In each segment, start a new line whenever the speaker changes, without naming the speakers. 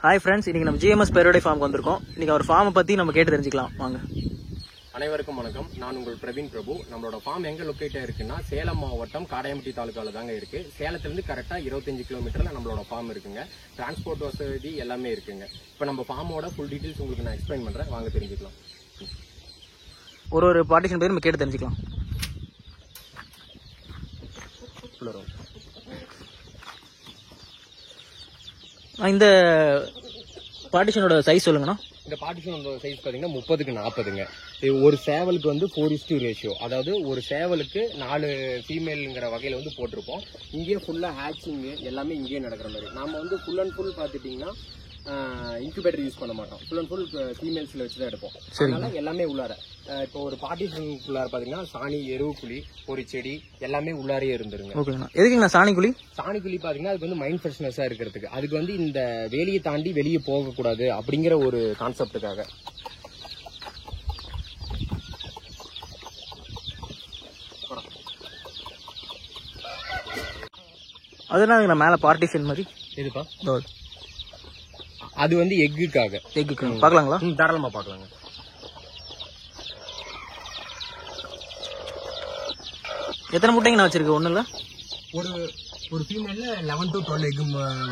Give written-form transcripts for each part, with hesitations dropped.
Hi friends, இன்னைக்கு நம்ம GMS பேரோடை ஃபார்முக்கு வந்திருக்கோம். இன்னைக்கு அவர் ஃபார்மை பத்தி நம்ம கேட்டு தெரிஞ்சுக்கலாம் வாங்க.
அனைவருக்கும் வணக்கம். நான் உங்கள் பிரவீன் பிரபு. நம்மளோட ஃபார்ம் எங்க லொக்கேட் இருக்குன்னா சேலம் மாவட்டம் காடையம்பட்டி தாலுக்கால தாங்க இருக்கு. சேலத்திலிருந்து கரெக்டா 25 கிலோமீட்டர்ல நம்மளோட ஃபார்ம் இருக்குங்க. டிரான்ஸ்போர்ட் வசதி எல்லாமே இருக்குங்க. இப்போ நம்ம ஃபார்மோட ஃபுல் டீடைல்ஸ் உங்களுக்கு நான் எக்ஸ்பிளைன் பண்றேன், வாங்க தெரிஞ்சுக்கலாம்.
ஒரு பார்ட்டிஷன் பத்தி நம்ம கேட்டு தெரிஞ்சுக்கலாம். இந்த பார்ட்டிஷனோட சைஸ் சொல்லுங்கண்ணா.
இந்த பார்ட்டிஷனோட சைஸ் பாத்தீங்கன்னா 30க்கு 40ங்க. ஒரு சேவலுக்கு வந்து 4:2 ரேஷியோ, அதாவது ஒரு சேவலுக்கு 4 ஃபீமேலுங்கிற வகையில வந்து போட்டிருப்போம். இங்கேயே ஃபுல்லா ஹேட்சிங் எல்லாமே இங்கேயே நடக்கிற மாதிரி. நாம வந்து ஃபுல் அண்ட் ஃபுல் பாத்துட்டீங்கன்னா இன்குபேட்டர் யூஸ் பண்ண மாட்டோம். ஃபுல் அண்ட் ஃபுல் ஃபீமேல்ஸ்ல வச்சுதான் எடுப்போம். அதனால எல்லாமே உள்ளார இப்போ ஒரு பார்ட்டிஷனுக்குள்ளார பாத்தீங்கன்னா சாணி, எருவு குழி, ஒரு செடி எல்லாமே உள்ளாரே இருந்துருங்க.
ஓகேண்ணா. எதுக்குண்ணா சாணி குழி?
சாணி குழி பாத்தீங்கன்னா அதுக்கு வந்து மைண்ட் ஃப்ரெஷ்னஸா இருக்கிறதுக்கு, அதுக்கு வந்து இந்த வேலியை தாண்டி வெளியே போக கூடாது அப்படிங்கிற ஒரு கான்செப்டுக்காக.
அதனால மேல பார்ட்டிஷன் மாதிரி
எதுப்பா? அது வந்து எக்குக்காக.
எக்குக்கு பாக்கலாங்களா?
தாராளமா பாக்கலாங்க.
எத்தனை முட்டைங்க வச்சிருக்கு? ஒண்ணு இல்ல,
ஒரு ஃபீமேல்ல 11 to 12 எக்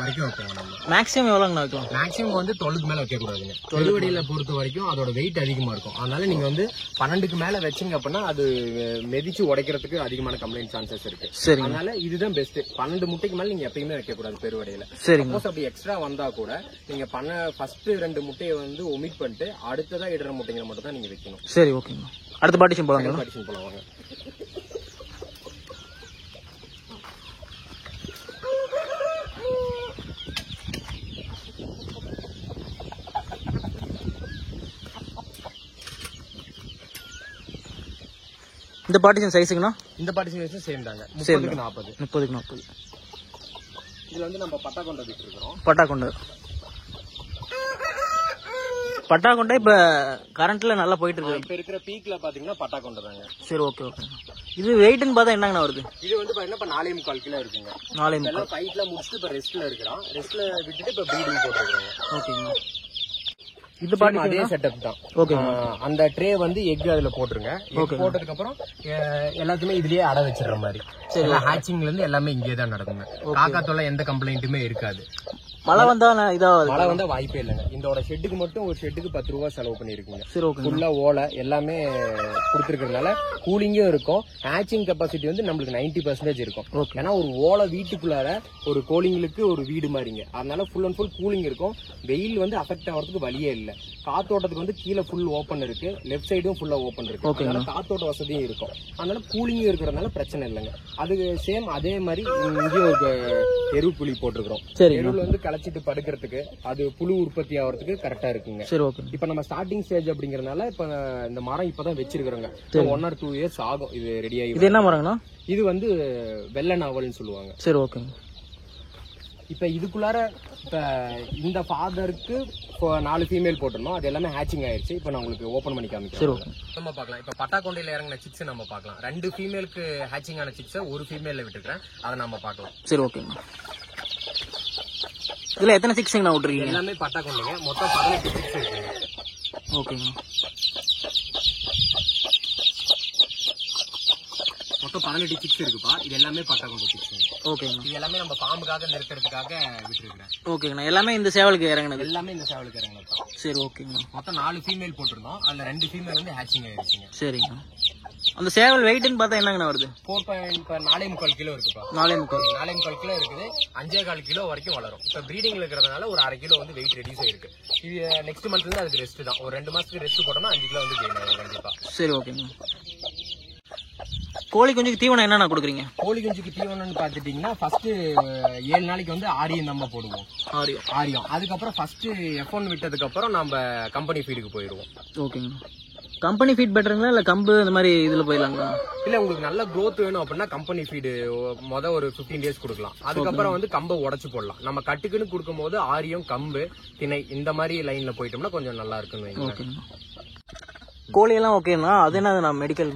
வரைக்கும் வைப்போம் நம்ம.
மேக்ஸிமம் எவ்வளவுங்கண்ணா வைக்கலாம்?
மேக்ஸிமம் வந்து 12க்கு மேல வைக்க கூடாதுங்க. பெருவடியில பொறுத்த வரைக்கும் அதோட வெயிட் அதிகமா இருக்கும். அதனால நீங்க வந்து 12க்கு மேல வச்சீங்க அப்படின்னா அது மெதிச்சு உடைக்கிறதுக்கு அதிகமான கம்ப்ளைண்ட் சான்சஸ் இருக்கு.
சரி,
அதனால இதுதான் பெஸ்ட். 12 முட்டைக்கு மேல நீங்க எப்பயுமே வைக்க கூடாது பெருவடையில.
சரி,
அப்படி எக்ஸ்ட்ரா வந்தா கூட நீங்க ஃபர்ஸ்ட் 2 முட்டையை வந்து ஒமிட் பண்ணிட்டு அடுத்ததா இடுற முட்டைங்களை மட்டும் தான் நீங்க வைக்கணும்.
சரி, ஓகேங்க. அடுத்த பார்ட்டிஷன் போலாங்க.
பார்ட்டிஷன் போலாங்க.
இந்த பார்ட்டிஷன் சைஸுக்குண்ணா?
இந்த பார்ட்டிஷன் சைஸ் சேம் தாங்க. 30க்கு 40.
30க்கு 40.
இதுல வந்து நம்ம பட்டா கொண்டை விட்டு இருக்கோம்.
பட்டா கொண்டை இப்ப கரண்ட்ல நல்லா போயிட்டு இருக்கு.
இப்ப இருக்கிற பீக்ல பாத்தீங்கன்னா பட்டா கொண்டை தாங்க.
சரி, ஓகே ஓகே. இது வெயிட்னு பார்த்தா என்னங்கண்ணா வருது?
இது வந்து பாத்தீங்கன்னா இப்ப 4.25 கிலோ இருக்குங்க. 4.25 ஃபைட்ல முடிச்சுட்டு இப்ப ரெஸ்ட்ல இருக்கிறோம். ரெஸ்ட்ல விட்டுட்டு இப்ப ப்ரீடிங் போட்டுருக்கோம்.
ஓகேங்க. இது பாட்டி
அதே செட்டப் தான்.
ஓகே.
அந்த ட்ரே வந்து எக் அதுல போட்டுருங்க. எக் போட்டதுக்கு அப்புறம் எல்லாத்தையுமே இதுலயே அடை வச்சிடுற மாதிரி. ஹேச்சிங்ல இருந்து எல்லாமே இங்கே தான் நடக்குங்க. காக்கா தொல்லை எந்த கம்ப்ளைண்ட்டுமே இருக்காது.
மழை வந்தா
மழை வந்தா வாய்ப்பே இல்லைங்க. இந்த ஷெட்டுக்கு மட்டும் ஒரு ஷெட்டுக்கு 10 ரூபா செலவு பண்ணிருக்குங்க.
சரி, ஓகே.
ஃபுல்லா ஓலை எல்லாமே கொடுத்துருக்கிறதுனால கூலிங்கும் இருக்கும். ஹேச்சிங் கெப்பாசிட்டி வந்து நம்மளுக்கு 90% இருக்கும். ஏன்னா ஒரு ஓலை வீட்டுக்குள்ளார ஒரு கோலிங்களுக்கு ஒரு வீடு மாதிரிங்க. அதனால ஃபுல் அண்ட் ஃபுல் கூலிங் இருக்கும். வெயில் வந்து அஃபெக்ட் ஆகிறதுக்கு வழியே இல்லை. காத்தோட்டத்துக்கு வந்து கீழே ஃபுல் ஓப்பன் இருக்கு, லெஃப்ட் சைடும் ஃபுல்லா ஓப்பன் இருக்கு. அதனால காத்தோட்ட வசதியும் இருக்கும். அதனால கூலிங்கும் இருக்கிறதுனால பிரச்சனை இல்லைங்க. அது சேம் அதே மாதிரி இங்கேயும் ஒரு எருவு புளி போட்டிருக்கிறோம். எருவுல வந்து களைச்சிட்டு படுக்கிறதுக்கு அது புழு உற்பத்தி ஆகிறதுக்கு கரெக்டா இருக்குங்க.
சரி, ஓகே.
இப்ப நம்ம ஸ்டார்டிங் ஸ்டேஜ் அப்படிங்கறதுனால இப்ப இந்த மரம் இப்பதான் வச்சிருக்கிறோங்க. 1 or 2 years ஆகும் இது ரெடி ஆகி.
இது என்ன மரங்கண்ணா? இது
வந்து வெள்ளை நாவல்னு சொல்லுவாங்க.
சரி, ஓகே.
இப்ப இதுக்குள்ளார இப்ப இந்த ஃபாதருக்கு 4 ஃபீமேல் போட்டிருந்தோம். அது எல்லாமே ஹேச்சிங் ஆயிருச்சு. இப்ப நான் உங்களுக்கு ஓபன் பண்ணி காமிக்கிறேன். நம்ம பாக்கலாம். இப்ப பட்டா கொண்டையில இறங்கின சிக்ஸ் நம்ம பாக்கலாம். 2 ஃபீமேலுக்கு ஹேச்சிங் ஆன சிக்ஸ ஒரு ஃபீமேல்ல விட்டுக்கிறேன். அதை நம்ம பாக்கலாம்.
சரி, ஓகே. இதுல எத்தனை சிக்ஸ் நான் விட்டுருக்கீங்க?
எல்லாமே பட்டா கொண்டைங்க. மொத்தம் 18 சிக்ஸ் இருக்குங்க.
ஓகேங்க.
மொத்தம் 18 சிக்ஸ் இருக்குப்பா. இது எல்லாமே பட்டா கொண்டை சிக்ஸ்.
ஓகேங்க.
இது எல்லாமே நம்ம பாம்புக்காக நிறுத்துறதுக்காக விட்டுருக்கேன்.
ஓகேங்கண்ணா. எல்லாமே இந்த சேவலுக்கு இறங்கினது?
எல்லாமே இந்த சேவலுக்கு இறங்கினது.
சரி, ஓகேங்க.
மொத்தம் 4 ஃபீமேல் போட்டிருந்தோம். அதுல 2 ஃபீமேல் வந்து ஹேச்சிங் ஆயிருச்சுங்க.
சரிங்க. அந்த சேவல் வெயிட்னு பார்த்தா என்னங்கண்ணா வருது?
4.45 கிலோ இருக்குப்பா. 4.45 கிலோ இருக்குது. 5.25 கிலோ வரைக்கும் வளரும். இப்ப பிரீடிங்ல இருக்கிறதுனால ஒரு 1/2 கிலோ வந்து வெயிட் ரெடியூஸ் ஆயிருக்கு. இது நெக்ஸ்ட் மந்த்ல இருந்து அதுக்கு ரெஸ்ட் தான். ஒரு 2 மாசத்துக்கு ரெஸ்ட் போட்டோம்னா 5 கிலோ வந்து கெயின் ஆகும் கண்டிப்பா.
சரி, ஓகேங்க. கோழி குஞ்சுக்கு தீவனம் என்னென்ன கொடுக்குறீங்க?
கோழி குஞ்சுக்கு தீவனம்னு பாத்துட்டீங்கன்னா ஃபர்ஸ்ட் 7 நாளைக்கு வந்து ஆரியம் நம்ம போடுவோம். ஆரியம். அதுக்கப்புறம் ஃபர்ஸ்ட் F1 விட்டதுக்கு அப்புறம் நம்ம கம்பெனி ஃபீடுக்கு போயிடுவோம்.
ஓகேங்க. கம்பெனி ஃபீட் பெட்டருங்களா இல்ல கம்பு இந்த மாதிரி இதுல போயிடலாங்களா?
இல்ல, உங்களுக்கு நல்ல growth வேணும் அப்படின்னா கம்பெனி ஃபீடு ஒரு 15 days கொடுக்கலாம். அதுக்கப்புறம் வந்து கம்பை உடைச்சு போடலாம். நம்ம கட்டுக்குன்னு கொடுக்கும் போது ஆரியம், கம்பு, திணை இந்த மாதிரி லைன்ல போயிட்டோம்னா கொஞ்சம் நல்லா இருக்குன்னு வைங்க.
கோழி எல்லாம் ஓகேண்ணா. அது என்ன மெடிக்கல்?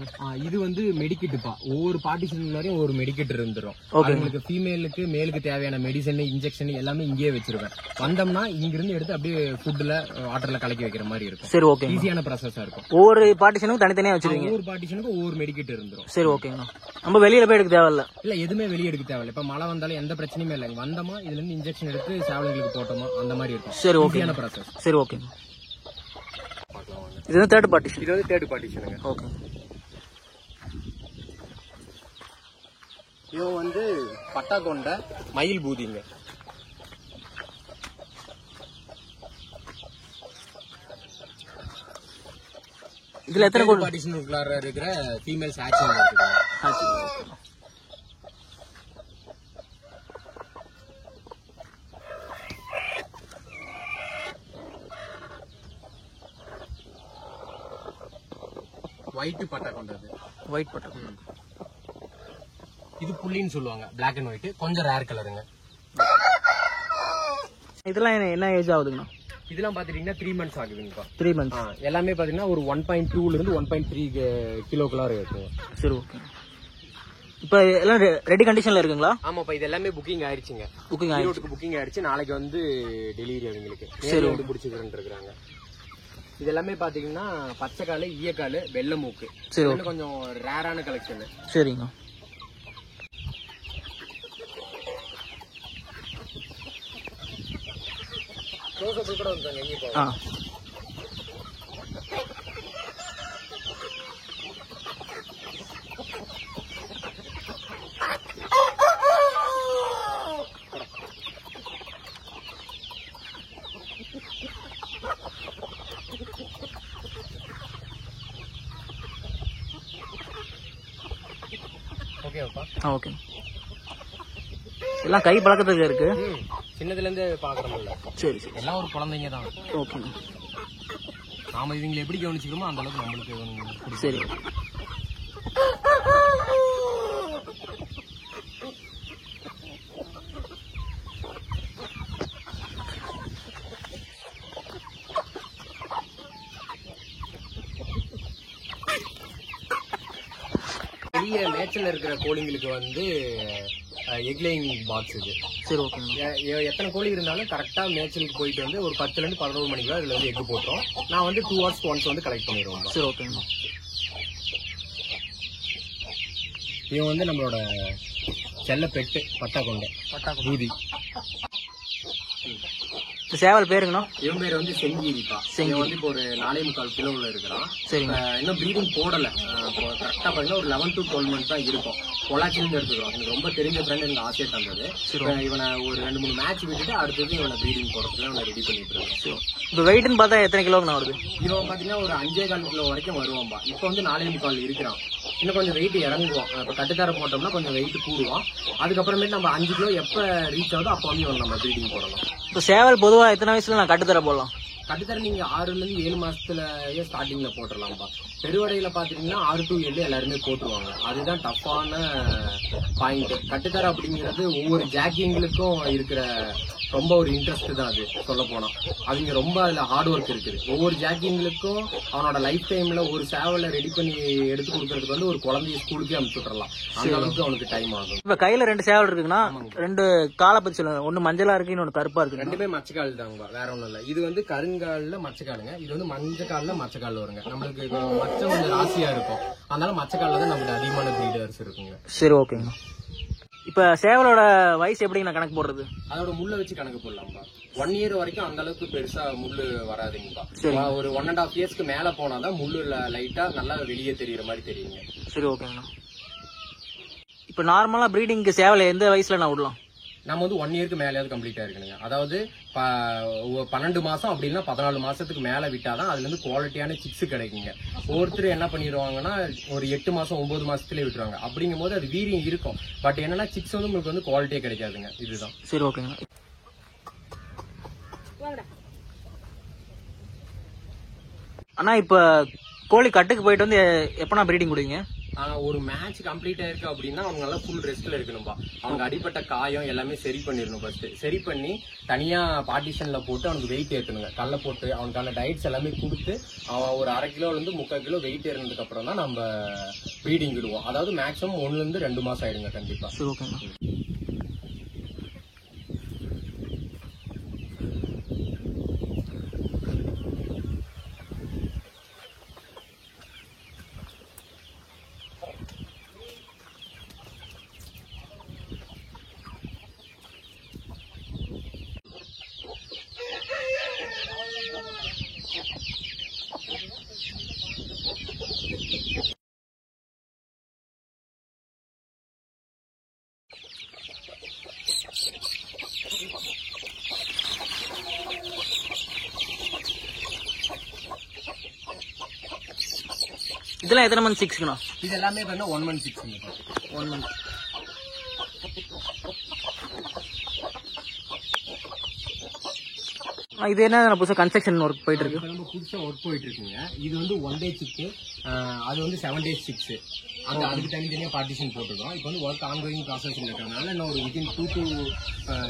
இது வந்து மெடிக்கிட்டுப்பா. ஒவ்வொரு பார்ட்டிஷன் ஒரு மெடிக்கெட் இருந்துரும். உங்களுக்கு ஃபீமேலுக்கு மேலுக்கு தேவையான மெடிசன், இன்ஜெக்ஷன் எல்லாமே இங்கேயே வச்சிருவேன். வந்தோம்னா இங்க இருந்து எடுத்து அப்படியே ஃபுட்ல வாட்டர்ல கலக்கி வைக்கிற மாதிரி இருக்கும்.
சரி, ஓகே.
ஈஸியான ப்ராசஸா இருக்கும்.
ஒவ்வொரு பார்ட்டிஷனுக்கும் தனித்தனியா வச்சிருக்கீங்க?
ஒவ்வொரு பார்ட்டிஷனுக்கும் ஒவ்வொரு மெடிக்கெட் இருந்துரும்.
சரி, ஓகேண்ணா. நம்ம வெளியில போய் எடுக்க தேவையில்ல?
இல்ல, எதுவுமே வெளியே எடுக்க தேவையில்ல. இப்ப மழை வந்தாலும் எந்த பிரச்சனையுமே இல்லை. வந்தோமா இதுல இருந்து இன்ஜெக்ஷன் எடுத்து சேவலுங்களுக்கு போட்டோமா அந்த மாதிரி இருக்கும்.
சரி, ஓகே.
ப்ராசஸ்.
சரி, ஓகே. இது வந்து தேர்ட் பார்ட்டிஷன்?
இது வந்து தேர்ட் பார்ட்டிஷனுங்க.
ஓகே.
இது வந்து பட்டா கொண்ட மயில் பூதிங்க.
இதுல எத்தனை கோழி?
பார்ட்டிஷனுக்குள்ளார இருக்கிற ஃபீமேல்ஸ் ஹேட்சிங் இருக்குங்க. ஒயிட் பட்டா கொண்டது.
ஒயிட் பட்டா.
இது புள்ளின்னு சொல்லுவாங்க. பிளாக் அண்ட் ஒயிட், கொஞ்சம் ரேர் கலருங்க.
இதெல்லாம் என்ன ஏஜ் ஆகுதுங்கண்ணா?
இதெல்லாம் பாத்தீங்கன்னா 3 months ஆகுதுங்கப்பா.
3 months.
எல்லாமே பாத்தீங்கன்னா ஒரு 1.2 இருந்து 1.3 கிலோக்குள்ளார இருக்குங்க.
சரி, ஓகே. இப்ப எல்லாம் ரெடி கண்டிஷன்ல இருக்குங்களா?
ஆமாப்பா, இது எல்லாமே புக்கிங் ஆயிடுச்சுங்க. புக்கிங் ஆயிடுச்சு. நாளைக்கு வந்து டெலிவரி அவங்களுக்கு. சரி, வந்து பிடிச்சிக்கிறேன் இருக்காங்க. இது எல்லாமே பாத்தீங்கன்னா பச்சைக்காலு, ஈயக்காலு, வெள்ளை மூக்கு. சரி, கொஞ்சம் ரேரான கலெக்ஷன்.
சரிங்க.
கூட வந்து
ஓகே. எல்லாம் கை பழக்கத்துக்கு இருக்கு.
சின்னதுல இருந்து பாக்குறோம்ல. சரி சரி, எல்லாம் ஒரு குழந்தைங்க தான்.
ஓகே.
நாம இவங்களை எப்படி கவனிச்சுக்கிறோமோ அந்த அளவுக்கு நம்மளுக்கு.
சரி.
பெரிய மேட்ச்ல இருக்கிற கோழிங்களுக்கு வந்து எக்லைங் பாக்ஸ் இது.
சரி, ஓகே.
எத்தனை கோழி இருந்தாலும் கரெக்டா மேட்சலுக்கு போயிட்டு வந்து ஒரு 10 இருந்து 11 மணிக்கு இதுல வந்து எக் போட்டோம். நான் வந்து 2 hours once வந்து கலெக்ட் பண்ணிடுவோம்.
சரி, ஓகே.
இவன் வந்து நம்மளோட செல்ல பெட்டு பட்டா கொண்ட பூதி.
சேவல் பேருங்கண்ணா?
இவன் பேர் வந்து செங்கீரிப்பா. செங்கி வந்து இப்போ ஒரு 4.25 கிலோல இருக்கிறான். சரிங்க. இன்னும் ப்ரீடிங் போடல. கரெக்டா பாத்தீங்கன்னா ஒரு 11 to 12 months தான் இருக்கும். பொள்ளாச்சிலிருந்து எடுத்துக்கிறோம். எனக்கு ரொம்ப தெரிஞ்ச ஃப்ரெண்ட் எனக்கு ஆசையா தந்தது. இவனை ஒரு 2-3 மேட்ச் விட்டுட்டு அடுத்தது இவனை ப்ரீடிங் போறதுல இவனை ரெடி பண்ணிட்டு இருக்கேன்.
இப்போ வெயிட்னு பார்த்தா எத்தனை கிலோங்கண்ணா வருது?
இவன் பாத்தீங்கன்னா ஒரு 5.25 கிலோ வரைக்கும் வருவான்பா. இப்போ வந்து 4.25 இருக்கிறான். இன்னும் கொஞ்சம் வெயிட் இறங்குவோம். இப்ப கட்டுத்தர போட்டோம்னா கொஞ்சம் வெயிட் கூடுவோம். அதுக்கப்புறமேட்டு நம்ம 5 கிலோ எப்ப ரீச் ஆகுதோ அப்போ வந்து நம்ம ப்ரீடிங் போடலாம்.
இப்போ சேவல் பொதுவா எத்தனை வயசுல நான் கட்டுத்தர போடலாம்?
கட்டுத்தர நீங்க 6 இருந்து 7 மாசத்துலயே ஸ்டார்டிங்ல போட்டுடலாம்பா. பெருவடையில பாத்தீங்கன்னா 6 to 7 எல்லாருமே போட்டுருவாங்க. அதுதான் டஃப்பான பாயிண்ட். கட்டுத்தர அப்படிங்கிறது ஒவ்வொரு ஜாக்கிங்களுக்கும் இருக்கிற ரொம்ப ஒரு இன்ட்ரெஸ்ட் தான். அது சொல்ல போனா அவங்க ரொம்ப அதுல ஹார்ட் ஒர்க் இருக்குது. ஒவ்வொரு ஜாக்கிங்களுக்கும் அவனோட லைஃப் டைம்ல ஒரு சேவலை ரெடி பண்ணி எடுத்து கொடுக்கறதுக்கு வந்து ஒரு குழந்தைய ஸ்கூலுக்கே அனுப்பிச்சு விட்டுறலாம். அந்த அளவுக்கு அவனுக்கு டைம் ஆகும்.
இப்ப கையில 2 சேவல் இருக்குன்னா 2 காலை பத்தி சொல்லுங்க. ஒன்னு மஞ்சளா இருக்கு, இன்னொன்னு கருப்பா இருக்கு.
ரெண்டுமே மச்சக்கால் தாங்க, வேற ஒண்ணும் இல்ல. இது வந்து கருங்கால்ல மச்சக்காலுங்க. இது வந்து மஞ்சக்கால்ல மச்சக்கால் வருங்க. நம்மளுக்கு மச்சம் கொஞ்சம் ராசியா இருக்கும். அதனால மச்சக்கால்ல தான் நம்மளுக்கு அதிகமான பிரீடர்ஸ் இருக்குங்க.
சரி, ஓகேங்க. இப்ப சேவலோட வயசு எப்படி நான் கணக்கு போடுறது?
அதோட முள்ள வச்சு கணக்கு போடலாம்பா. 1 year வரைக்கும் அந்த அளவுக்கு பெருசா முள்ளு வராதுங்கப்பா. ஒரு 1.5 yearsக்கு மேல போனாதான் முள்ளு லைட்டா நல்லா வெளியே தெரியுற மாதிரி தெரியுங்க.
சரி, ஓகேங்கண்ணா. இப்ப நார்மலா பிரீடிங்க்கு சேவலை எந்த வயசுல நான் விடலாம்?
நம்ம வந்து 1 yearக்கு மேலேயாவது கம்ப்ளீட் ஆயிருக்கணுங்க. அதாவது 12 மாசம் அப்படின்னா 14 மாசத்துக்கு மேல விட்டாதான் அதுல இருந்து குவாலிட்டியான சிக்ஸ் கிடைக்குங்க. ஒவ்வொருத்தர் என்ன பண்ணிடுவாங்கன்னா ஒரு 8 மாசம் 9 மாசத்துலயே விட்டுருவாங்க. அப்படிங்கும் போது அது வீரியம் இருக்கும். பட் என்னன்னா சிக்ஸ் வந்து உங்களுக்கு வந்து குவாலிட்டியே கிடைக்காதுங்க. இதுதான்.
சரி, ஓகேங்க. அண்ணா இப்ப கோழி கட்டுக்கு போயிட்டு வந்து எப்பனா பிரீடிங் கொடுங்க?
ஒரு மேட்ச் கம்ப்ளீட் ஆயிருக்கு அப்படின்னா அவங்க நல்லா ஃபுல் ரெஸ்ட்ல இருக்கணும்பா. அவங்க அடிப்பட்ட காயம் எல்லாமே சரி பண்ணிடணும். ஃபர்ஸ்ட் சரி பண்ணி தனியா பார்ட்டிஷன்ல போட்டு அவனுக்கு வெயிட் ஏற்றணுங்க. கல்ல போட்டு அவனுக்கான டயட்ஸ் எல்லாமே கொடுத்து அவன் ஒரு 1/2 கிலோல இருந்து 3/4 கிலோ வெயிட் ஏறினதுக்கு அப்புறம் தான் நம்ம ப்ரீடிங் விடுவோம். அதாவது மேக்ஸிமம் 1 ல இருந்து 2 மாசம் ஆயிடுங்க கண்டிப்பா.
இதெல்லாம் எத்தனை மந்த் சிக்ஸ்க்குண்ணா?
இது எல்லாமே 1 month 6 1 month.
இது என்ன புதுசா கன்ஸ்ட்ரக்ஷன் ஒர்க் போயிட்டு இருக்கு?
நம்ம புதுசா ஒர்க் போயிட்டு இருக்குங்க. இது வந்து 1 day சிக்கு, அது வந்து 7 days சிக்ஸ். அதுக்கு தனித்தனியா பார்ட்டிஷன் போட்டுருக்கோம். இப்போ வந்து ஒர்க் ஆன்கோயிங் ப்ராசஸ் இருக்கிறதுனால இன்னும் ஒரு வித்தின் 2 to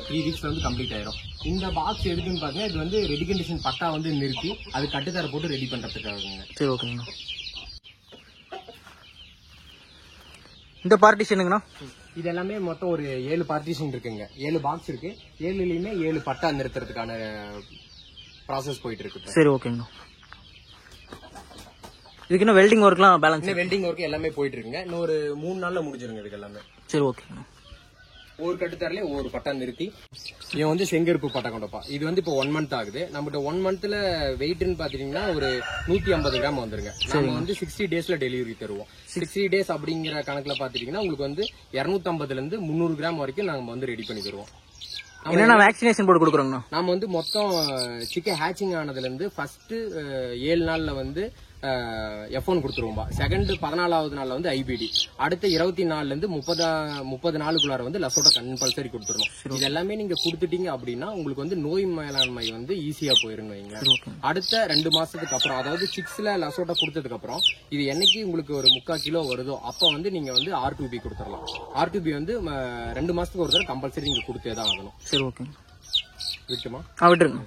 3 weeks வந்து கம்ப்ளீட் ஆயிரும். இந்த பாக்ஸ் எதுக்குன்னு பாத்தீங்கன்னா இது வந்து ரெடி கண்டிஷன் பட்டா வந்து நிறுத்தி அது கட்டுத்தர போட்டு ரெடி பண்றதுக்காக.
சரி ஓகேங்கண்ணா. இந்த பார்ட்டிஷனுங்கண்ணா
இது எல்லாமே மொத்தம் ஒரு 7 பார்ட்டிஷன் இருக்குங்க. 7 பாக்ஸ் இருக்கு. 7லயுமே 7 பட்டா நிறுத்துறதுக்கான ப்ராசஸ் போயிட்டு இருக்கு.
சரி ஓகேங்கண்ணா. இதுக்கு இன்னும் வெல்டிங் ஒர்க்லாம் பேலன்ஸ்?
வெல்டிங் ஒர்க் எல்லாமே போயிட்டு இருக்குங்க. இன்னும் ஒரு 3 நாள்ல முடிஞ்சிருங்க இதுக்கு எல்லாமே.
சரி ஓகேங்கண்ணா.
ஒரு கட்டுத்தரல ஒரு பட்டா நிறுத்தி இவன் வந்து செங்கருப்பு பட்டா கொண்டப்பா. இது வந்து இப்போ 1 month ஆகுது. நம்மகிட்ட 1 monthல வெயிட்னு பாத்தீங்கன்னா ஒரு 150 கிராம் வந்துருங்க. நம்ம வந்து 60 daysல டெலிவரி தருவோம். 60 days அப்படிங்கிற கணக்குல பாத்துட்டீங்கன்னா உங்களுக்கு வந்து 250ல இருந்து 300 கிராம் வரைக்கும் நாங்க வந்து ரெடி பண்ணி தருவோம்.
என்னென்ன வேக்சினேஷன் போட்டு கொடுக்குறோங்கண்ணா?
நாம வந்து மொத்தம் சிக்கன் ஹேச்சிங் ஆனதுல இருந்து ஃபர்ஸ்ட் 7 நாள்ல வந்து F1 கொடுத்துருவோம்பா. செகண்ட் 14வது நாள்ல வந்து IBD. அடுத்த 24ல இருந்து 30 நாளுக்குள்ளார வந்து லசோட்டா கம்பல்சரி கொடுத்துருவோம். இது எல்லாமே நீங்க கொடுத்துட்டீங்க அப்படின்னா உங்களுக்கு வந்து நோய் மேலாண்மை வந்து ஈஸியா போயிருங்க. அடுத்த 2 மாசத்துக்கு அப்புறம் அதாவது 6ல லசோட்டா கொடுத்ததுக்கு அப்புறம் இது என்னைக்கு உங்களுக்கு ஒரு 3/4 கிலோ வருதோ அப்ப வந்து நீங்க வந்து R2B கொடுத்துடலாம். R2B வந்து 2 மாசத்துக்கு ஒரு தடவை கம்பல்சரி நீங்க கொடுத்தே தான் ஆகணும்.
சரி ஓகே.
விட்டுமா?
விட்டுருங்க.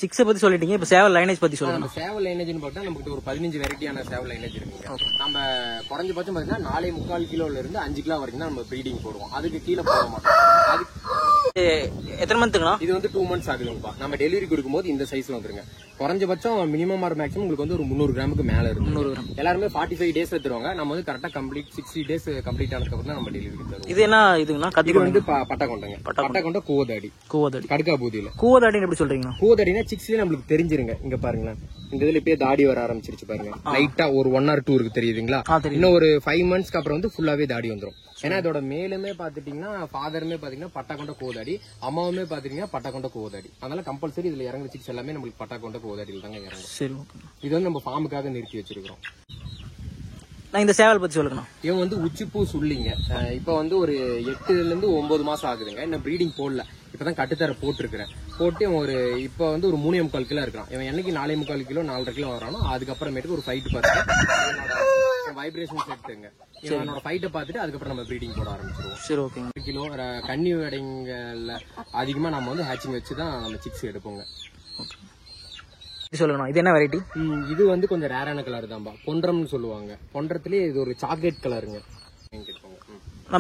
சிக்ஸை பத்தி சொல்லிட்டீங்க. இப்ப சேவல் லைனேஜ் பத்தி சொல்லுங்க.
சேவல் லைனேஜ்னு பார்த்தா நமக்கு ஒரு 15 வெரைட்டியான சேவல் லைனேஜ் இருக்குங்க. நம்ம குறைஞ்சபட்சம் பாத்தீங்கன்னா 4.25 கிலோல இருந்து 5 கிலோ வரைக்கும் தான் நம்ம ப்ரீடிங் போடுவோம். அதுக்கு கீழே போட மாட்டோம்.
எத்தனை மந்த்ங்களா?
இது வந்து 2 months ஆகுதுங்கப்பா. நம்ம டெலிவரி கொடுக்கும்போது இந்த சைஸ்ல வந்துருங்க. குறைஞ்சபட்சம் மினிமம் ஆர் மேக்ஸிமம் உங்களுக்கு வந்து ஒரு 300 கிராமுக்கு மேல இருக்கும்.
300 கிராம்.
எல்லாருமே 45 days தருவாங்க. நம்ம வந்து கரெக்டா கம்ப்ளீட் 60 days கம்ப்ளீட் ஆனதுக்கு அப்புறம் தான் நம்ம டெலிவரி தருவோம்.
இது என்ன இதுங்களா?
இது வந்து பட்டா கொண்டங்க. பட்டா கொண்ட கூவதாடி. கடுக்கா பூதியில
கூவதாடின்னு எப்படி சொல்றீங்க?
கூவதாடினா 6ல நம்மளுக்கு தெரிஞ்சிருங்க. இங்க பாருங்களேன், இந்த இதுல இப்பயே தாடி வர ஆரம்பிச்சிருச்சு பாருங்க. லைட்டா ஒரு 1 or 2 இருக்கு தெரியுதுங்களா? இன்னும் ஒரு 5 monthsக்கு அப்புறம் வந்து ஃபுல்லாவே தாடி வந்துரும். ஏன்னா இதோட மேலுமே பாத்துட்டீங்கன்னா ஃபாதருமே பாத்தீங்கன்னா பட்டா கொண்ட கோதாடி, அம்மாவுமே பாத்தீங்கன்னா பட்டா கொண்ட கோதாடி. அதனால கம்பல்சரி இதுல இறங்குற சிக்ஸ் எல்லாமே நம்மளுக்கு பட்டா கொண்ட கோதாடியில் தாங்க இறங்கும்.
சரி ஓகே.
இது வந்து நம்ம ஃபார்முக்காக நிறுத்தி வச்சிருக்கோம்.
நான் இந்த சேவல் பத்தி சொல்லணும்.
இவன் வந்து உச்சிப்பூ சுள்ளிங்க. இப்ப வந்து ஒரு 8ல இருந்து 9 மாசம் ஆகுதுங்க. இன்னும் ப்ரீடிங் போடல. இப்பதான் கட்டுத்தர போட்டுருக்கிறேன். போட்டு ஒரு இப்ப வந்து ஒரு 3.25 கிலோ இருக்கிறான். இவன் என்னைக்கு 4.25 கிலோ 4.5 கிலோ வரானோ அதுக்கப்புறமேட்டுக்கு ஒரு ஃபைட் பார்த்து வைப்ரேஷன் செட்டுங்க. இவனோட ஃபைட்டை பார்த்துட்டு அதுக்கப்புறம் நம்ம ப்ரீடிங் போட ஆரம்பிச்சிருவோம்.
சரி ஓகே.
கிலோ கன்னி வேடைங்கள்ல அதிகமா நம்ம வந்து ஹேச்சிங் வச்சுதான் நம்ம சிக்ஸ் எடுப்போங்க.
சொல்லணும். இது என்ன வெரைட்டி?
இது வந்து கொஞ்சம் ரேரான கலர் தான்பா. பொன்றம்னு சொல்லுவாங்க. பொன்றத்திலேயே இது ஒரு சாக்லேட் கலருங்க.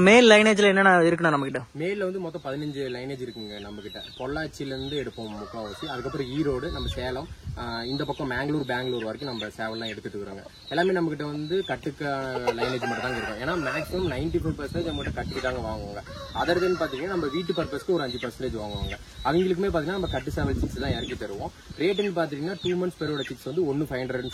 மேல் லைனேஜ்ல என்னென்ன இருக்குண்ணா நம்ம கிட்ட? மேல
வந்து மொத்தம் 15 லைனேஜ் இருக்குங்க நம்ம கிட்ட. பொள்ளாச்சில இருந்து எடுப்போம் முக்காவாசி. அதுக்கப்புறம் ஈரோடு, நம்ம சேலம், இந்த பக்கம் பெங்களூர் வரைக்கும் நம்ம சேவல்லாம் எடுத்துட்டு இருக்காங்க. எல்லாமே நம்ம கிட்ட வந்து கட்டுக்க லைனேஜ் மட்டும் தாங்க இருக்கும். ஏன்னா மேக்ஸிமம் 95% நம்ம கிட்ட கட்டுக்கு தாங்க வாங்குவாங்க. அதர் தென் பாத்தீங்கன்னா நம்ம வீட்டு பர்பஸ்க்கு ஒரு 5% வாங்குவாங்க. அவங்களுக்குமே பாத்தீங்கன்னா நம்ம கட்டு சேவல் சிக்ஸ் தான் இறக்கி தருவோம். ரேட்டுன்னு பாத்தீங்கன்னா 2 months பெரோட சிக்ஸ் வந்து 1,500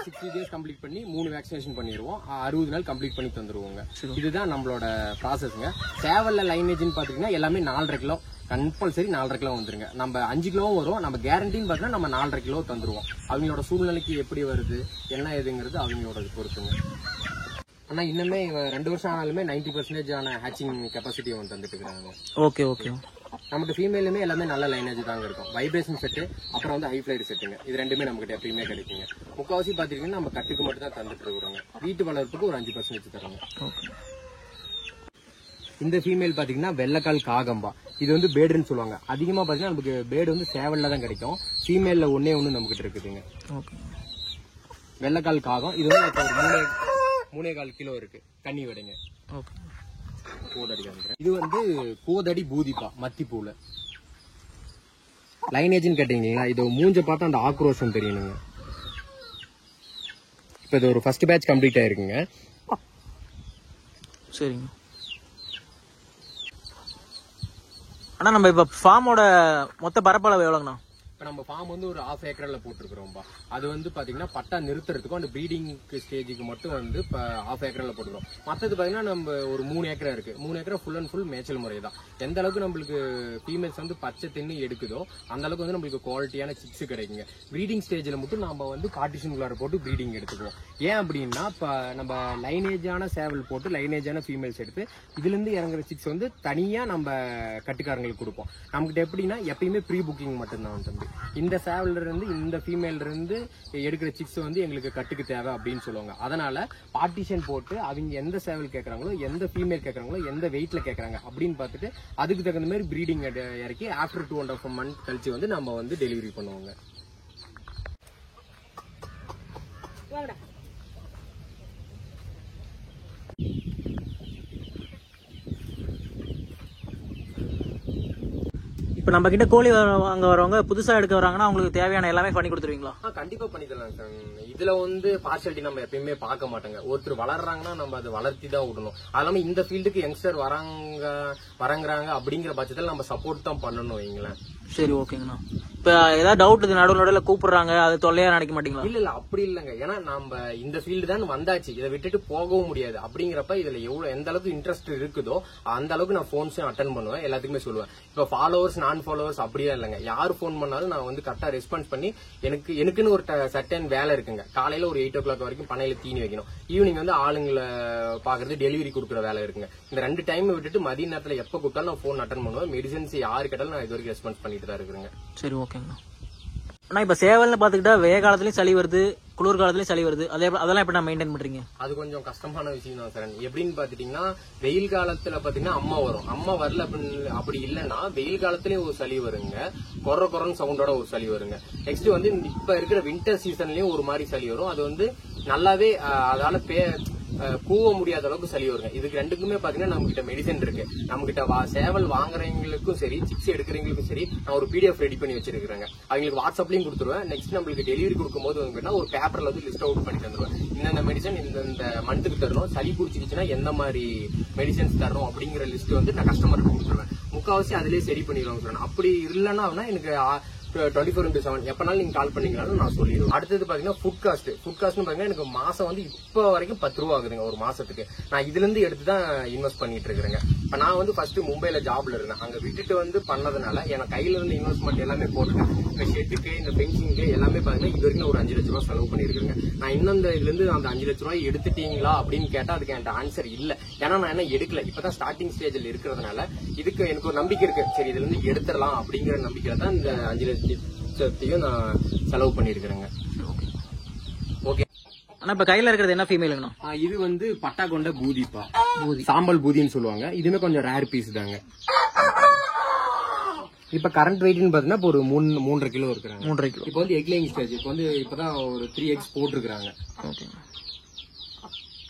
60 days கம்ப்ளீட் பண்ணி 3 வேக்சினேஷன் பண்ணிடுவோம். 60 நாள் கம்ப்ளீட் பண்ணி தந்துருவோங்க. இதுதான் நம்மளோட ப்ராசஸ்ங்க. சேவல்ல லைனேஜ்னு பாத்தீங்கன்னா எல்லாமே 4.5 கிலோ கம்பல்சரி 4.5 கிலோ வந்துருங்க. நம்ம 5 கிலோவும் வரும். நம்ம கேரண்டின்னு பாத்தீங்கன்னா நம்ம 4.5 கிலோ தந்துருவோம். அவங்களோட சூழ்நிலைக்கு எப்படி வருது என்ன ஏதுங்கிறது அவங்களோட பொறுத்துங்க. ஆனா இன்னுமே 2 வருஷம் ஆனாலுமே 90% ஆன ஹேச்சிங் கெப்பாசிட்டி வந்து தந்துட்டு இருக்காங்க.
Okay okay.
நமக்கு ஃபீமேலுமே எல்லாமே நல்ல லைனேஜ் தாங்க இருக்கும். வைப்ரேஷன் செட்டு, அப்புறம் வந்து ஹை ஃபிளைட் செட்டுங்க. இது ரெண்டுமே நமக்கு எப்பயுமே கிடைக்குங்க. முக்கால்வாசி பாத்தீங்கன்னா நம்ம கட்டுக்கு மட்டும் தான் தந்துட்டு இருக்கிறோங்க. வீட்டு வளர்ப்புக்கு ஒரு 5% தரோங்க. இந்த ஃபீமேல் பாத்தீங்கன்னா வெள்ளைக்கால் காகம்பா. இது வந்து பேடுன்னு சொல்லுவாங்க. அதிகமா பாத்தீங்கன்னா நமக்கு பேடு வந்து சேவல்ல தான் கிடைக்கும். ஃபீமேல்ல ஒன்னே ஒண்ணு நமக்கிட்ட இருக்குதுங்க. வெள்ளைக்கால் காகம். இது வந்து ஒரு 3.25 கிலோ இருக்கு. கன்னி விடைங்க. இது வந்து கோதடி பூதிப்பா, மத்திப்பூல லைனேஜ்னு கேட்டீங்களா? இது மூஞ்ச பார்த்தா அந்த ஆக்ரோஷம் தெரியணுங்க. இப்ப இது ஒரு ஃபர்ஸ்ட் பேட்ச் கம்ப்ளீட் ஆயிருக்குங்க.
சரிங்க. ஆனா நம்ம இப்ப ஃபார்மோட மொத்த பரப்பளவு எவ்வளவுங்கண்ணா?
இப்ப நம்ம ஃபார்ம் வந்து ஒரு 1/2 ஏக்கர்ல போட்டுருக்கோம்பா. அது வந்து பாத்தீங்கன்னா பட்டா நிறுத்துறதுக்கும் அந்த ப்ரீடிங் ஸ்டேஜுக்கு மட்டும் வந்து 1/2 ஏக்கர்ல போட்டுக்கிறோம். மற்றது பாத்தீங்கன்னா நம்ம ஒரு 3 ஏக்கரா இருக்கு. 3 ஏக்கரா ஃபுல் அண்ட் ஃபுல் மேய்ச்சல் முறை தான். எந்த அளவுக்கு நம்மளுக்கு ஃபீமேல்ஸ் வந்து பச்சை தின்னு எடுக்குதோ அந்த அளவுக்கு வந்து நம்மளுக்கு குவாலிட்டியான சிக்ஸ் கிடைக்குங்க. ப்ரீடிங் ஸ்டேஜ்ல மட்டும் நம்ம வந்து பார்ட்டிஷனுக்குள்ளார போட்டு ப்ரீடிங் எடுத்துக்குவோம். ஏன் அப்படின்னா இப்ப நம்ம லைனேஜான சேவல் போட்டு லைனேஜான ஃபீமேல்ஸ் எடுத்து இதுல இருந்து இறங்குற சிக்ஸ் வந்து தனியா நம்ம கட்டுக்காரங்களுக்கு கொடுப்போம். நமக்கிட்ட எப்படின்னா எப்பயுமே ப்ரீ புக்கிங் மட்டும்தான் தம்பி. இந்த சேவல்ல இருந்து இந்த ஃபீமேல்ல இருந்து எடுக்கிற சிக்ஸ் வந்து எங்களுக்கு கட்டுக்கு தேவை அப்படின்னு சொல்லுவாங்க. அதனால பார்ட்டிஷன் போட்டு அவங்க எந்த சேவல் கேட்கறாங்களோ, எந்த ஃபீமேல் கேட்கறாங்களோ, எந்த வெயிட்ல கேட்கறாங்க அப்படின்னு பார்த்துட்டு அதுக்கு தகுந்த மாதிரி ப்ரீடிங் இறக்கி ஆஃப்டர் 2.5 month கழிச்சு வந்து நம்ம வந்து டெலிவரி பண்ணுவாங்க.
இப்ப நம்ம கிட்ட கோழி வாங்க வரவங்க புதுசா எடுக்க வராங்கன்னா அவங்களுக்கு தேவையான எல்லாமே பண்ணி கொடுத்துருவீங்களா?
கண்டிப்பா பண்ணி தரலாம் சார். இதுல வந்து பார்ஷாலிட்டி நம்ம எப்பயுமே பார்க்க மாட்டோங்க. ஒருத்தர் வளர்றாங்கன்னா நம்ம அதை வளர்த்தி தான் விடணும். அது இல்லாம இந்த ஃபீல்டுக்கு யங்ஸ்டர் வரங்குறாங்க அப்படிங்கிற பட்சத்தில் நம்ம சப்போர்ட் தான் பண்ணணும் வைங்களேன்.
சரி, ஓகேங்கண்ணா. இப்ப ஏதாவது டவுட் நடுவில் கூப்பிடுறாங்க, அது தொல்லையா நினைக்க மாட்டீங்களா?
இல்ல அப்படி இல்லங்க. ஏன்னா நம்ம இந்த ஃபீல்டு தான் வந்தாச்சு, இதை விட்டுட்டு போகவும் முடியாது. அப்படிங்கிறப்ப இதுல எந்த அளவுக்கு இன்ட்ரெஸ்ட் இருக்குதோ அந்த அளவுக்கு நான் போன்ஸ் அட்டன் பண்ணுவேன், எல்லாத்துக்குமே சொல்லுவேன். இப்ப ஃபாலோவர்ஸ் நான் ஃபாலோவர்ஸ் அப்படியே இல்லைங்க. யாரு போன் பண்ணாலும் நான் வந்து கரெக்டா ரெஸ்பான்ஸ் பண்ணி எனக்குன்னு ஒரு சர்டன் வேலை இருக்குங்க. காலையில ஒரு 8 o'clock வரைக்கும் பண்ணையில தீனி வைக்கணும். ஈவினிங் வந்து ஆளுங்களை பாக்குறது, டெலிவரி கொடுக்குற வேலை இருக்குங்க. இந்த 2 டைம் விட்டுட்டு மதிய நேரத்துல எப்ப கூப்பிட்டாலும் நான் போன் அட்டன் பண்ணுவேன். மெடிசன்ஸ் யாரு கேட்டாலும் நான் இது வரைக்கும் ரெஸ்பான்ஸ் பண்ணிட்டு தான் இருக்கிறேங்க.
சரி, ஓகேங்கண்ணா. ஆனா இப்ப சேவல்னு பாத்துக்கிட்டா வெய காலத்துலயும் சளி வருது, குளிர் காலத்துலயும் சளி வருது. அதெல்லாம் எப்படி நான் மெயின்டைன் பண்றீங்க? அது
கொஞ்சம் கஷ்டமான விஷயம் தான் சார். எப்படின்னு பாத்துட்டீங்கன்னா வெயில் காலத்துல பாத்தீங்கன்னா அம்மா வரும். அம்மா வரல அப்படி இல்லைன்னா வெயில் காலத்திலயும் ஒரு சளி வருங்க. கொரன்னு சவுண்டோட ஒரு சளி வருங்க. நெக்ஸ்ட் வந்து இப்ப இருக்கிற வின்டர் சீசன்லயும் ஒரு மாதிரி சளி வரும். அது வந்து நல்லாவே அதால கூவ முடியாத அளவுக்கு சளி வருங்க. இதுக்கு ரெண்டுக்குமே பாத்தீங்கன்னா நம்ம கிட்ட மெடிசன் இருக்கு. நம்ம கிட்ட சேவல் வாங்குறவங்களுக்கும் சரி, சிக்ஸ் எடுக்கிறவங்களுக்கும் சரி, நான் ஒரு PDF ரெடி பண்ணி வச்சிருக்கிறேங்க. அவங்களுக்கு வாட்ஸ்அப்லயும் கொடுத்துருவேன். நெக்ஸ்ட் நம்மளுக்கு டெலிவரி கொடுக்கும்போது வந்து ஒரு பேப்பர்ல வந்து லிஸ்ட் அவுட் பண்ணி தந்துருவேன். இந்த மெடிசன் இந்த மந்த்துக்கு தரணும், சளி பிடிச்சிருச்சுன்னா எந்த மாதிரி மெடிசன்ஸ் தரணும் அப்படிங்கிற லிஸ்ட் வந்து நான் கஸ்டமருக்கு கொடுத்துருவேன். முக்காவாசி அதுலயே சரி பண்ணிடுவாங்க. அப்படி இல்லைன்னா எனக்கு 24/7 எப்பனாலும் நீங்க கால் பண்ணீங்கனாலும் நான் சொல்லிடுவேன். அடுத்தது பாத்தீங்கன்னா ஃபுட் காஸ்ட் பாத்தீங்கன்னா எனக்கு மாசம் வந்து இப்ப வரைக்கும் 10 ரூபா ஆகுதுங்க ஒரு மாசத்துக்கு. நான் இதுல இருந்து எடுத்துதான் இன்வெஸ்ட் பண்ணிட்டு இருக்கிறேங்க. இப்ப நான் வந்து ஃபர்ஸ்ட் மும்பைல ஜாப்ல இருந்தேன். அங்க விட்டுட்டு வந்து பண்ணதுனால எனக்கு கையில இருந்து இன்வெஸ்ட்மெண்ட் எல்லாமே போட்டுட்டேன். இந்த ஷெட்டுக்கு, இந்த பென்சிங்க்கு எல்லாமே பாத்தீங்கன்னா இது வரைக்கும் ஒரு 5 லட்ச ரூபாய் செலவு பண்ணிருக்கேங்க. நான் இன்னும் இதுல இருந்து அந்த 5 லட்ச ரூபாய் எடுத்துட்டீங்களா அப்படின்னு கேட்டா அதுக்கு என்கிட்ட ஆன்சர் இல்ல. ஏன்னா நான் என்ன எடுக்கல, இப்பதான் ஸ்டார்டிங் ஸ்டேஜ்ல இருக்கிறதுனால இதுக்கு எனக்கு ஒரு நம்பிக்கை இருக்கு. சரி, இதுல இருந்து எடுத்துடலாம் அப்படிங்கிற நம்பிக்கையில தான் இந்த 5 லட்சத்தையும் நான் செலவு பண்ணிருக்கிறேங்க. ஓகே.
ஆனா இப்ப கையில இருக்கிறது என்ன ஃபீமேலுங்கண்ணா?
இது வந்து பட்டா கொண்ட பூதிப்பா, சாம்பல் பூதின்னு சொல்லுவாங்க. இதுமே கொஞ்சம் ரேர் பீஸ் தாங்க. இப்ப கரண்ட் வெயிட்னு பாத்தீங்கன்னா இப்போ ஒரு 3.5 கிலோ இருக்கிறாங்க.
3.5 கிலோ.
இப்போ வந்து எக் லேயிங் ஸ்டேஜ். இப்போ வந்து இப்பதான் ஒரு 3 eggs போட்டுருக்காங்க.
ஓகே.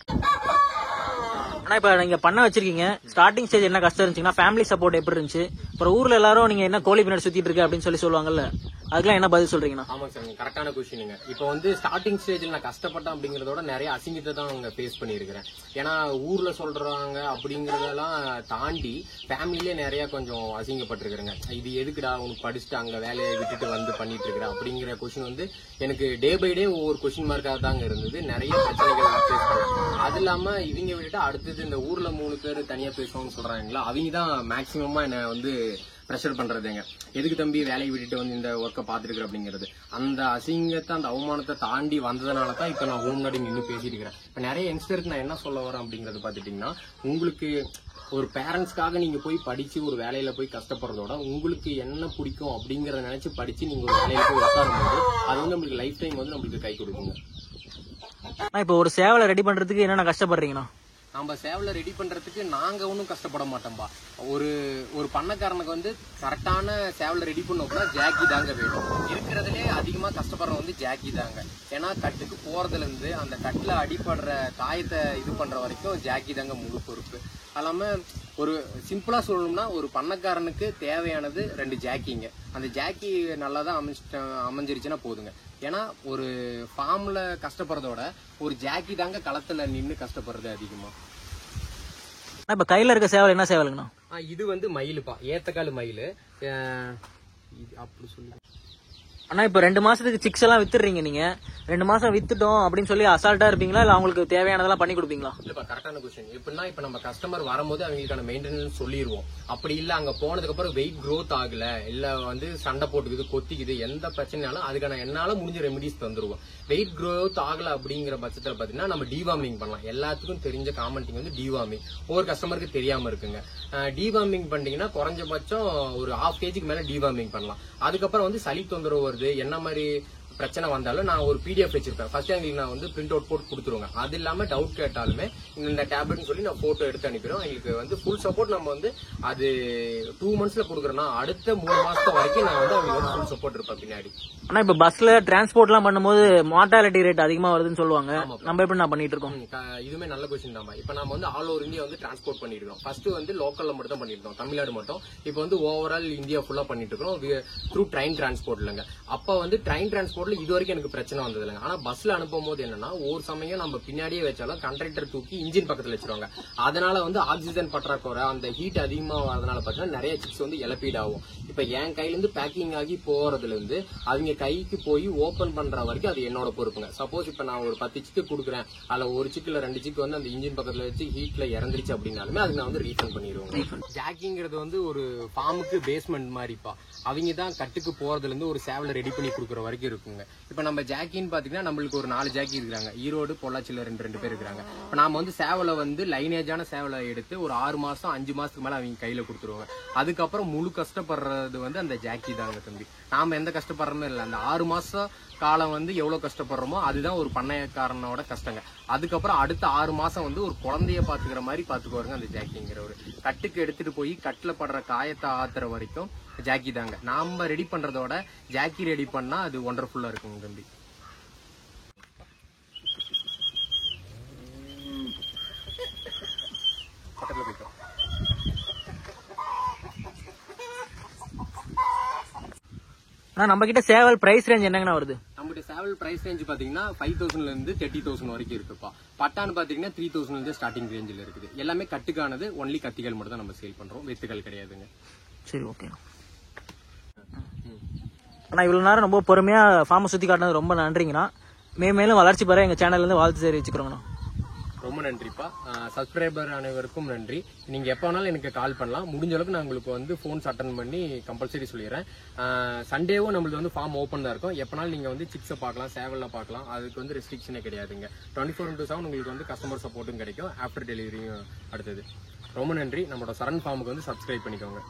ஆனா இப்ப நீங்க பண்ண வச்சிருக்கீங்க, ஸ்டார்டிங் ஸ்டேஜ் என்ன கஷ்டம் இருந்துச்சுன்னா ஃபேமிலி சப்போர்ட் எப்படி இருந்துச்சு? அப்புறம் ஊர்ல எல்லாரும் நீங்க என்ன கோழி பின்னாடி சுத்திட்டு இருக்கு அப்படின்னு சொல்லுவாங்கல்ல, அதுக்கெல்லாம் என்ன பதில் சொல்றீங்கன்னா?
ஆமாங்க சார், கரெக்டான கொஸ்டினுங்க. இப்போ வந்து ஸ்டார்டிங் ஸ்டேஜ்ல நான் கஷ்டப்பட்டேன் அப்படிங்கறதோட நிறைய அசிங்கத்தை தான் அவங்க ஃபேஸ் பண்ணிருக்கிறேன். ஏன்னா ஊர்ல சொல்றாங்க அப்படிங்கறதெல்லாம் தாண்டி ஃபேமிலியே நிறைய கொஞ்சம் அசிங்கப்பட்டிருக்கிறேங்க. இது எதுக்குடா உனக்கு படிச்சுட்டு அங்க வேலையை விட்டுட்டு வந்து பண்ணிட்டு இருக்கிற அப்படிங்கிற கொஸ்டின் வந்து எனக்கு டே பை டே ஒவ்வொரு கொஸ்டின் மார்க்காக தாங்க இருந்தது. நிறைய பிரச்சனைகள் ஃபேஸ் பண்ணேன். அது இல்லாம இவங்க விட்டுட்டு அடுத்தது இந்த ஊர்ல 3 பேர் தனியா பேசுவாங்கன்னு சொல்றாங்களா, அவங்க தான் மேக்சிமமா என்ன வந்து ப்ரெஷர் பண்றதுங்க. எதுக்கு தம்பி வேலையை விட்டுட்டு வந்து இந்த ஒர்க்கை பாத்துருக்குற அப்படிங்கிறது. அந்த அசிங்கத்தை அந்த அவமானத்தை தாண்டி வந்ததுனால தான் இப்ப நான் ஹோம் கார்டிங் இன்னும் பேசிட்டு இருக்கிறேன். இப்ப நிறைய யங்ஸ்டருக்கு நான் என்ன சொல்ல வரேன் அப்படிங்கறது பாத்துட்டீங்கன்னா, உங்களுக்கு ஒரு பேரண்ட்ஸ்க்காக நீங்க போய் படிச்சு ஒரு வேலையில போய் கஷ்டப்படுறதோட உங்களுக்கு என்ன பிடிக்கும் அப்படிங்கறத நினைச்சு படிச்சு நீங்க ஒரு வேலையில போய் உட்காரும்போது அது வந்து நம்மளுக்கு லைஃப் டைம் வந்து நம்மளுக்கு கை கொடுக்குங்க.
இப்போ ஒரு சேவலை ரெடி பண்றதுக்கு என்னென்ன கஷ்டப்படுறீங்கண்ணா?
நம்ம சேவலை ரெடி பண்றதுக்கு நாங்க ஒன்றும் கஷ்டப்பட மாட்டோம்பா. ஒரு பண்ணக்காரனுக்கு வந்து கரெக்டான சேவலை ரெடி பண்ணோம்னா ஜாக்கி தாங்க வேணும். இருக்கிறதுலே அதிகமா கஷ்டப்படுறது வந்து ஜாக்கி தாங்க. ஏன்னா கட்டுக்கு போறதுல இருந்து அந்த கட்டுல அடிபடுற காயத்தை இது பண்ற வரைக்கும் ஜாக்கி தாங்க முழு பொறுப்பு. அல்லாம ஒரு சிம்பிளா சொல்லணும்னா ஒரு பண்ணக்காரனுக்கு தேவையானது 2 ஜாக்கிங்க. அந்த ஜாக்கி நல்லா தான் அமைஞ்சிருச்சுன்னா போதுங்க. ஏன்னா ஒரு ஃபார்ம்ல கஷ்டப்படுறதோட ஒரு ஜாக்கி தாங்க களத்துல நின்று கஷ்டப்படுறது அதிகமா.
இப்ப கையில இருக்க சேவல் என்ன சேவலுங்கண்ணா?
இது வந்து மயிலுப்பா, ஏத்தக்கால் மயிலு அப்படி சொல்லி.
ஆனா இப்ப 2 மாசத்துக்கு சிக்ஸ் எல்லாம் வித்துறீங்க. நீங்க 2 மாசம் வித்துட்டோம் அப்படின்னு சொல்லி அசால்ட்டா இருப்பீங்களா, இல்ல அவங்களுக்கு தேவையானதெல்லாம் பண்ணி கொடுப்பீங்களா?
இல்லப்பா, கரெக்டான கொஸ்டின். எப்படின்னா இப்ப நம்ம கஸ்டமர் வரும்போது அவங்களுக்கான மெயின்டெனன்ஸ் சொல்லிடுவோம். அப்படி இல்ல அங்க போனதுக்கு அப்புறம் வெயிட் க்ரோத் ஆகல, இல்ல வந்து சண்டை போட்டுக்குது, கொத்திக்குது, எந்த பிரச்சனைனாலும் அதுக்கான என்னால முடிஞ்ச ரெமிடிஸ் தந்துருவோம். வெயிட் க்ரோத் ஆகல அப்படிங்கிற பட்சத்துல பாத்தீங்கன்னா நம்ம டிவார்மிங் பண்ணலாம். எல்லாத்துக்கும் தெரிஞ்ச காமெண்டிங் வந்து டிவார்மிங். ஒவ்வொரு கஸ்டமருக்கு தெரியாம இருக்குங்க. டிவார்மிங் பண்ணீங்கன்னா குறைஞ்சபட்சம் ஒரு 1/2 kg மேல டிவார்மிங் பண்ணலாம். அதுக்கப்புறம் வந்து சளி தொந்தரவு வருது, என்ன மாதிரி பிரச்சனை வந்தாலும் நான் ஒரு PDF வச்சிருப்பேன். ஃபர்ஸ்ட் எங்களுக்கு நான் வந்து பிரிண்ட் அவுட் போட்டு கொடுத்துருவாங்க. அது இல்லாம டவுட் கேட்டாலுமே இந்த டேப்லெட்னு சொல்லி நான் போட்டோ எடுத்து அனுப்பிடுவோம். எங்களுக்கு வந்து ஃபுல் சப்போர்ட். நம்ம வந்து அது 2 monthsல கொடுக்குறோம்னா அடுத்த 3 மாசத்து வரைக்கும் நான் வந்து அவங்களுக்கு வந்து ஃபுல் சப்போர்ட் இருப்பேன் பின்னாடி.
ஆனா இப்ப பஸ்ல டிரான்ஸ்போர்ட் எல்லாம் பண்ணும்போது மார்டாலிட்டி ரேட் அதிகமா வருதுன்னு சொல்லுவாங்க. நம்ம எப்படி நான் பண்ணிட்டு இருக்கோம்?
இதுமே நல்ல கொஸ்டின் தான். இப்ப நம்ம வந்து ஆல் ஓவர் இந்தியா வந்து டிரான்ஸ்போர்ட் பண்ணிட்டு இருக்கோம். ஃபர்ஸ்ட் வந்து லோக்கல்ல மட்டும் தான் பண்ணிட்டு இருக்கோம், தமிழ்நாடு மட்டும். இப்ப வந்து ஓவரால் இந்தியா ஃபுல்லா பண்ணிட்டு இருக்கோம் த்ரூ ட்ரெயின் டிரான்ஸ்போர்ட்லங்க. அப்ப வந்து ட்ரெயின் டிரான்ஸ்போர்ட்ல இது வரைக்கும் எனக்கு பிரச்சனை வந்தது இல்லைங்க. ஆனா பஸ்ல அனுப்பும் போது என்னன்னா ஒரு சமயம் நம்ம பின்னாடியே வச்சாலும் கண்டக்டர் தூக்கி இன்ஜின் பக்கத்துல வச்சிருவாங்க. அதனால வந்து ஆக்சிஜன் பற்றாக்குறை, அந்த ஹீட் அதிகமா வரதுனால பாத்தீங்கன்னா நிறைய சிக்ஸ் வந்து இழப்பீடு ஆகும். இப்ப என் கையில இருந்து பேக்கிங் ஆகி போறதுல இருந்து அவங்க கைக்கு போய் ஓபன் பண்ற வரைக்கும் அது என்னோட பொறுப்புங்க. சப்போஸ் இப்ப நான் ஒரு 10 சிக்கு கொடுக்குறேன், அதுல ஒரு சிக்கு இல்ல 2 சிக்கு வந்து அந்த இன்ஜின் பக்கத்துல வச்சு ஹீட்ல இறந்துருச்சு அப்படின்னாலுமே அது நான் வந்து ரீஃபண்ட் பண்ணிடுவேன். ஜாக்கிங்கிறது வந்து ஒரு ஃபார்முக்கு பேஸ்மெண்ட் மாதிரிப்பா. அவங்க தான் கட்டுக்கு போறதுல இருந்து ஒரு சேவலை ரெடி பண்ணி கொடுக்குற வரைக்கும் இருக்குங்க. இப்ப நம்ம ஜாக்கின்னு பாத்தீங்கன்னா நம்மளுக்கு ஒரு 4 ஜாக்கி இருக்காங்க. ஈரோடு பொள்ளாச்சியில 2 பேர் இருக்காங்க. இப்ப நாம வந்து சேவலை வந்து லைனேஜான சேவலை எடுத்து ஒரு 6 மாசம் 5 மாசத்துக்கு மேல அவங்க கையில கொடுத்துருவாங்க. அதுக்கப்புறம் முழு கஷ்டப்படுறது வந்து அந்த ஜாக்கி தாங்க தம்பி. நாம எந்த கஷ்டப்படுறோமே இல்லை. அந்த 6 மாசம் காலம் வந்து எவ்வளவு கஷ்டப்படுறோமோ அதுதான் ஒரு பண்ணையக்காரனோட கஷ்டங்க. அதுக்கப்புறம் அடுத்த 6 மாசம் வந்து ஒரு குழந்தைய பாத்துக்கிற மாதிரி பாத்துக்குவாருங்க அந்த ஜாக்கிங்கிற ஒரு. கட்டுக்கு எடுத்துட்டு போய் கட்டுல படுற காயத்தை ஆத்துற வரைக்கும் ஜாக்கி தாங்க. நாம ரெடி பண்றதோட ஜாக்கி ரெடி பண்ணா அது ஒண்டர்ஃபுல்லா இருக்குங்க தம்பி. பக்கத்துல போயிட்டோம்.
நம்ம கிட்ட சேவல் பிரைஸ் ரேஞ்ச் என்னங்கண்ணா வருது?
நம்மளுடைய சேவல் பிரைஸ் ரேஞ்ச் பாத்தீங்கன்னா 5,000ல இருந்து 30,000 வரைக்கும் இருக்குப்பா. பட்டான்னு பாத்தீங்கன்னா 3,000ல இருந்து ஸ்டார்டிங் ரேஞ்சில் இருக்குது. எல்லாமே கட்டுக்கானது. ஒன்லி கத்திகள் மட்டும் தான் நம்ம சேல் பண்றோம், வெத்துகள் கிடையாதுங்க.
சரி, ஓகே. ஆனா இவ்வளவு நேரம் ரொம்ப பொறுமையா ஃபார்மை சுத்தி காட்டினது ரொம்ப நன்றிங்கண்ணா. மேலும் வளர்ச்சி பெற எங்க சேனல்ல இருந்து வாழ்த்து தெரிவிச்சுக்கிறோங்கண்ணா.
ரொம்ப நன்றிப்பா. சப்ஸ்கிரைபர் அனைவருக்கும் நன்றி. நீங்க எப்ப வேணாலும் எனக்கு கால் பண்ணலாம். முடிஞ்ச அளவுக்கு நான் உங்களுக்கு வந்து போன்ஸ் அட்டன் பண்ணி கம்பல்சரி சொல்லிடுறேன். சண்டேவும் நம்மளுக்கு வந்து ஃபார்ம் ஓப்பன் தான் இருக்கும். எப்பனாலும் நீங்க வந்து சிக்ஸை பார்க்கலாம், சேவல்ல பார்க்கலாம். அதுக்கு வந்து ரெஸ்ட்ரிக்ஷனே கிடையாதுங்க. 24/7 உங்களுக்கு வந்து கஸ்டமர் சப்போர்ட்டும் கிடைக்கும். ஆஃப்டர் டெலிவரியும் அடுத்தது. ரொம்ப நன்றி. நம்மளோட சரண் ஃபார்முக்கு வந்து சப்ஸ்கிரைப் பண்ணிக்கோங்க.